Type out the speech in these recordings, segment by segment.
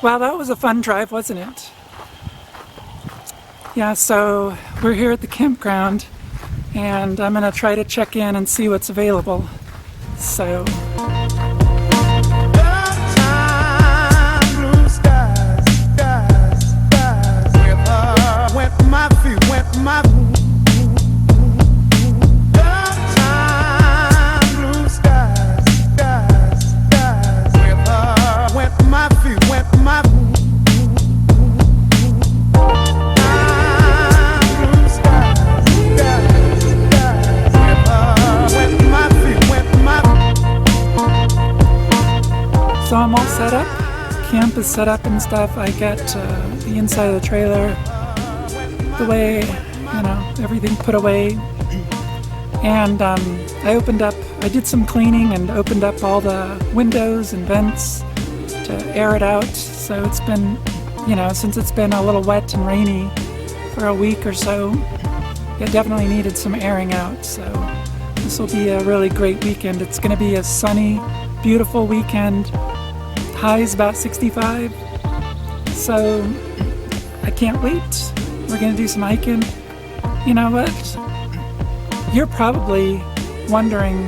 Wow, that was a fun drive, wasn't it? Yeah, so we're here at the campground, and I'm gonna try to check in and see what's available. So. So I'm all set up, camp is set up and stuff. I get the inside of the trailer, the way, everything put away. And I did some cleaning and opened up all the windows and vents to air it out. So it's been, since it's been a little wet and rainy for a week or so, it definitely needed some airing out. So this will be a really great weekend. It's going to be a sunny, beautiful weekend. High's about 65, so I can't wait. We're gonna do some hiking. You know what? You're probably wondering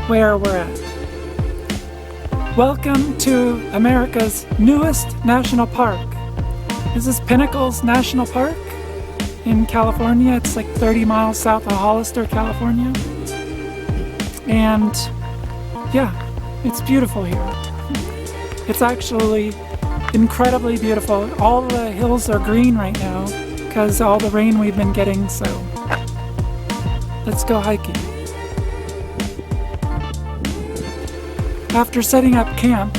where we're at. Welcome to America's newest national park. This is Pinnacles National Park in California. It's like 30 miles south of Hollister, California. And yeah, it's beautiful here. It's actually incredibly beautiful. All the hills are green right now because all the rain we've been getting, so let's go hiking. After setting up camp,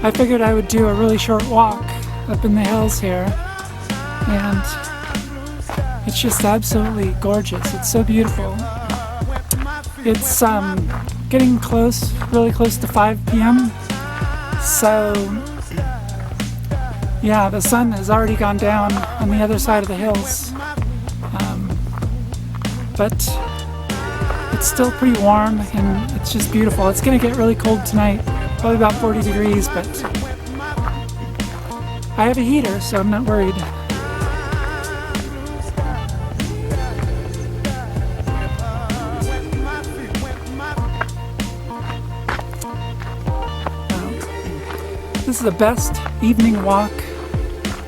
I figured I would do a really short walk up in the hills here, and it's just absolutely gorgeous. It's so beautiful. It's getting close, really close to 5 p.m. So, yeah, the sun has already gone down on the other side of the hills, but it's still pretty warm and it's just beautiful. It's going to get really cold tonight, probably about 40 degrees, but I have a heater, so I'm not worried. This is the best evening walk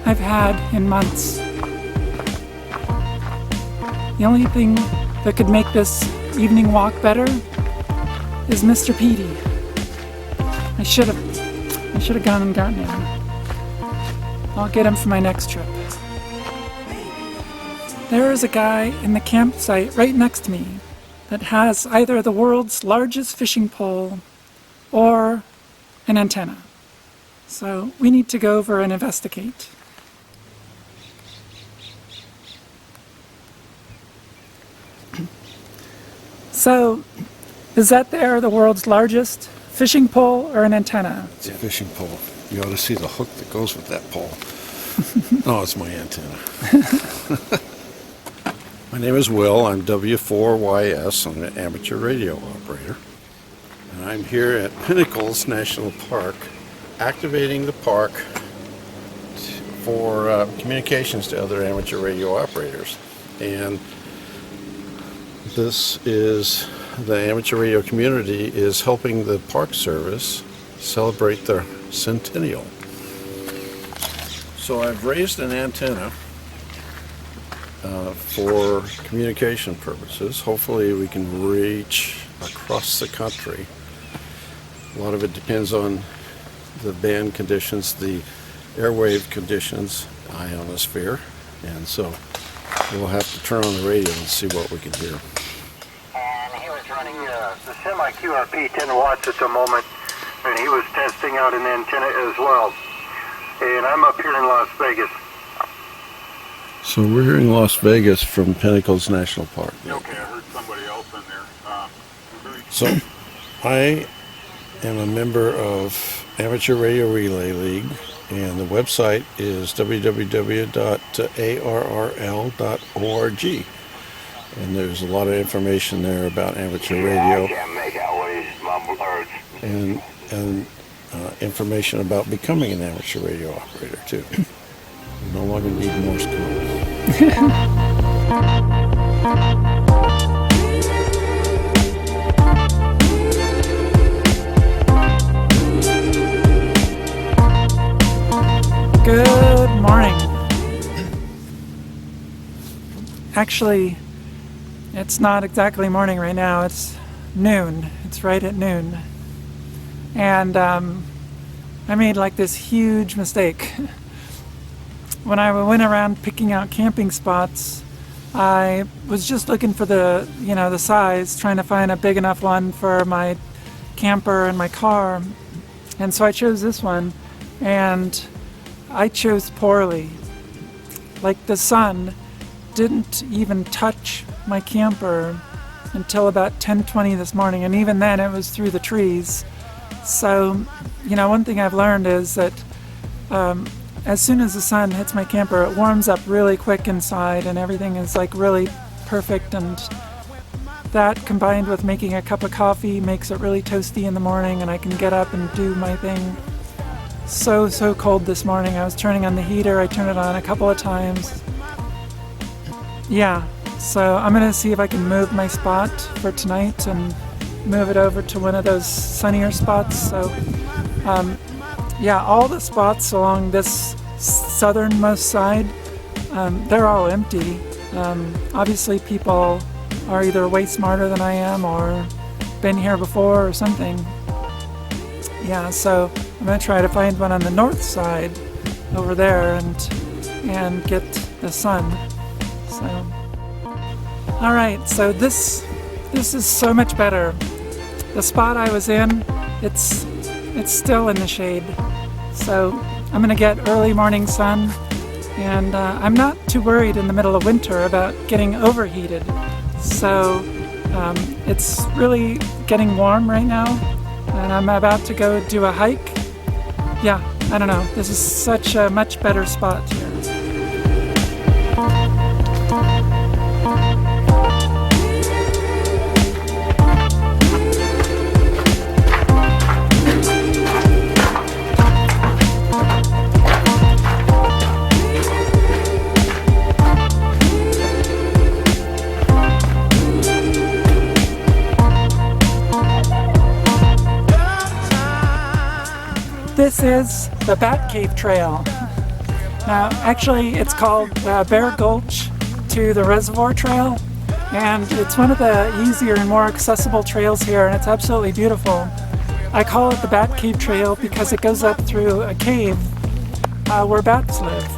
I've had in months. The only thing that could make this evening walk better is Mr. Petey. I should have gone and gotten him. I'll get him for my next trip. There is a guy in the campsite right next to me that has either the world's largest fishing pole or an antenna. So we need to go over and investigate. So, is that there the world's largest fishing pole or an antenna? It's a fishing pole. You ought to see the hook that goes with that pole. No, it's my antenna. My name is Will. I'm W4YS. I'm an amateur radio operator. And I'm here at Pinnacles National Park, activating the park for communications to other amateur radio operators. And this is the amateur radio community is helping the Park Service celebrate their centennial. So I've raised an antenna for communication purposes. Hopefully we can reach across the country. A lot of it depends on the band conditions, the airwave conditions, ionosphere, and so we'll have to turn on the radio and see what we can hear. And he was running the semi-QRP 10 watts at the moment, and he was testing out an antenna as well. And I'm up here in Las Vegas. So we're here in Las Vegas from Pinnacles National Park. Okay, I heard somebody else in there. So I am a member of Amateur Radio Relay League, and the website is www.arrl.org, and there's a lot of information there about amateur radio. I can't make out what he's mumbling. And information about becoming an amateur radio operator too. You no longer need Morse code. Good morning. Actually, it's not exactly morning right now. It's noon. It's right at noon. And I made like this huge mistake. When I went around picking out camping spots, I was just looking for the size, trying to find a big enough one for my camper and my car. And so I chose this one, and I chose poorly. Like, the sun didn't even touch my camper until about 10:20 this morning, and even then it was through the trees. So, one thing I've learned is that as soon as the sun hits my camper, it warms up really quick inside, and everything is like really perfect. And that, combined with making a cup of coffee, makes it really toasty in the morning, and I can get up and do my thing. So cold this morning. I was turning on the heater. I turned it on a couple of times. Yeah, so I'm gonna see if I can move my spot for tonight and move it over to one of those sunnier spots. So yeah, all the spots along this southernmost side, they're all empty. Obviously people are either way smarter than I am or been here before or something. Yeah, so I'm gonna try to find one on the north side over there and get the sun. So, all right, so this is so much better. The spot I was in, it's still in the shade. So I'm gonna get early morning sun, and I'm not too worried in the middle of winter about getting overheated. So it's really getting warm right now, and I'm about to go do a hike. Yeah, I don't know. This is such a much better spot here. This is the Bat Cave Trail. Now, actually, it's called Bear Gulch to the Reservoir Trail, and it's one of the easier and more accessible trails here, and it's absolutely beautiful. I call it the Bat Cave Trail because it goes up through a cave where bats live.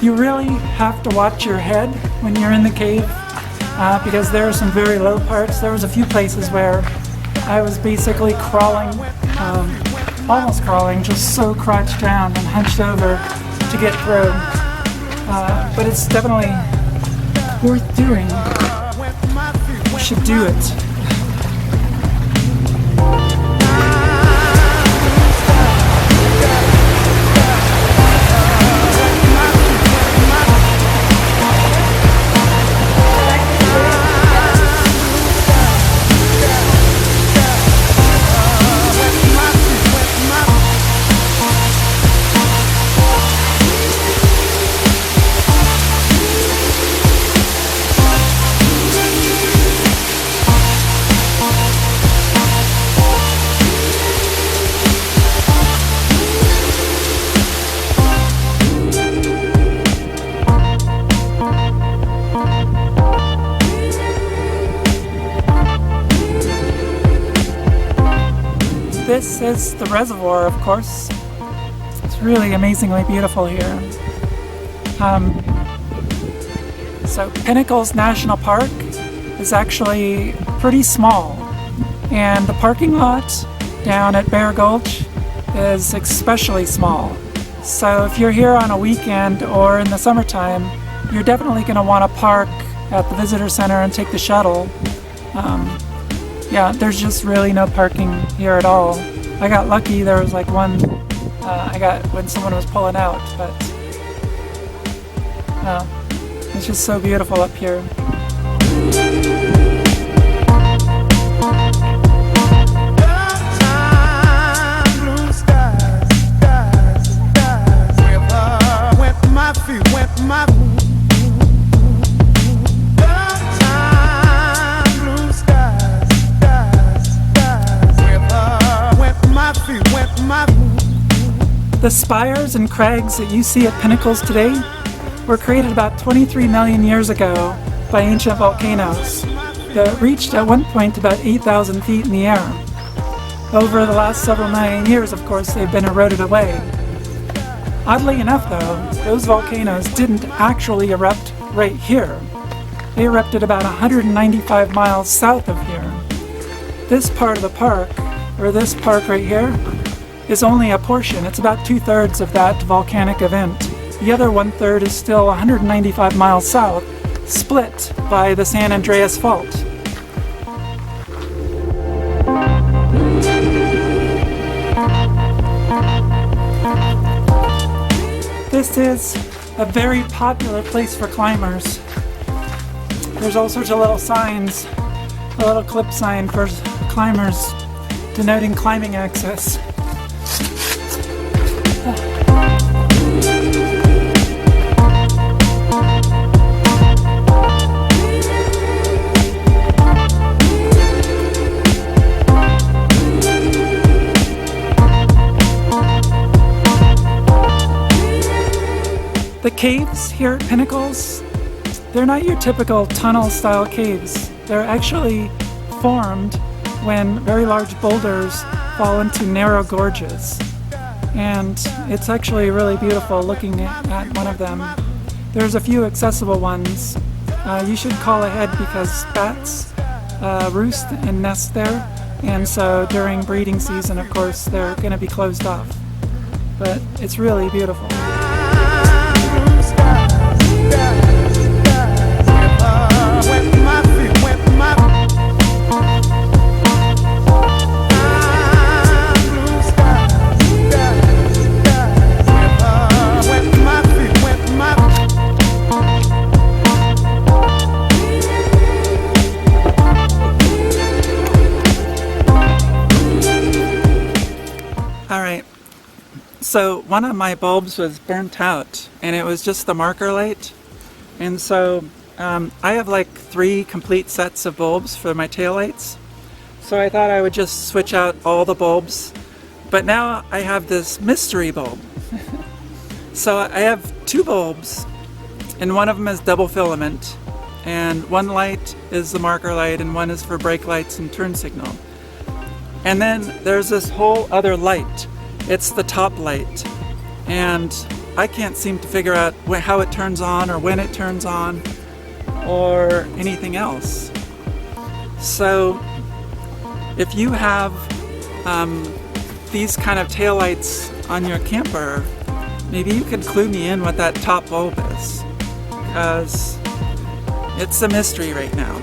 You really have to watch your head when you're in the cave because there are some very low parts. There was a few places where I was basically crawling, almost crawling, just so crouched down and hunched over to get through. But it's definitely worth doing. You should do it. This is the reservoir, of course. It's really amazingly beautiful here. So Pinnacles National Park is actually pretty small, and the parking lot down at Bear Gulch is especially small. So if you're here on a weekend or in the summertime, you're definitely going to want to park at the visitor center and take the shuttle. Yeah, there's just really no parking here at all. I got lucky, there was like one I got when someone was pulling out, but it's just so beautiful up here. The spires and crags that you see at Pinnacles today were created about 23 million years ago by ancient volcanoes that reached at one point about 8,000 feet in the air. Over the last several million years, of course, they've been eroded away. Oddly enough, though, those volcanoes didn't actually erupt right here. They erupted about 195 miles south of here. This part of the park, or this park right here, is only a portion. It's about 2/3 of that volcanic event. The other 1/3 is still 195 miles south, split by the San Andreas Fault. This is a very popular place for climbers. There's all sorts of little signs, a little clip sign for climbers denoting climbing access. The caves here at Pinnacles, they're not your typical tunnel-style caves. They're actually formed when very large boulders fall into narrow gorges. And it's actually really beautiful looking at one of them. There's a few accessible ones. You should call ahead because bats roost and nest there, and so during breeding season, of course, they're going to be closed off. But it's really beautiful. Alright, so one of my bulbs was burnt out and it was just the marker light, and so I have like 3 complete sets of bulbs for my taillights, so I thought I would just switch out all the bulbs, but now I have this mystery bulb. So I have 2 bulbs and one of them is double filament, and one light is the marker light and one is for brake lights and turn signal. And then there's this whole other light. It's the top light. And I can't seem to figure out how it turns on or when it turns on or anything else. So if you have these kind of taillights on your camper, maybe you could clue me in what that top bulb is, because it's a mystery right now.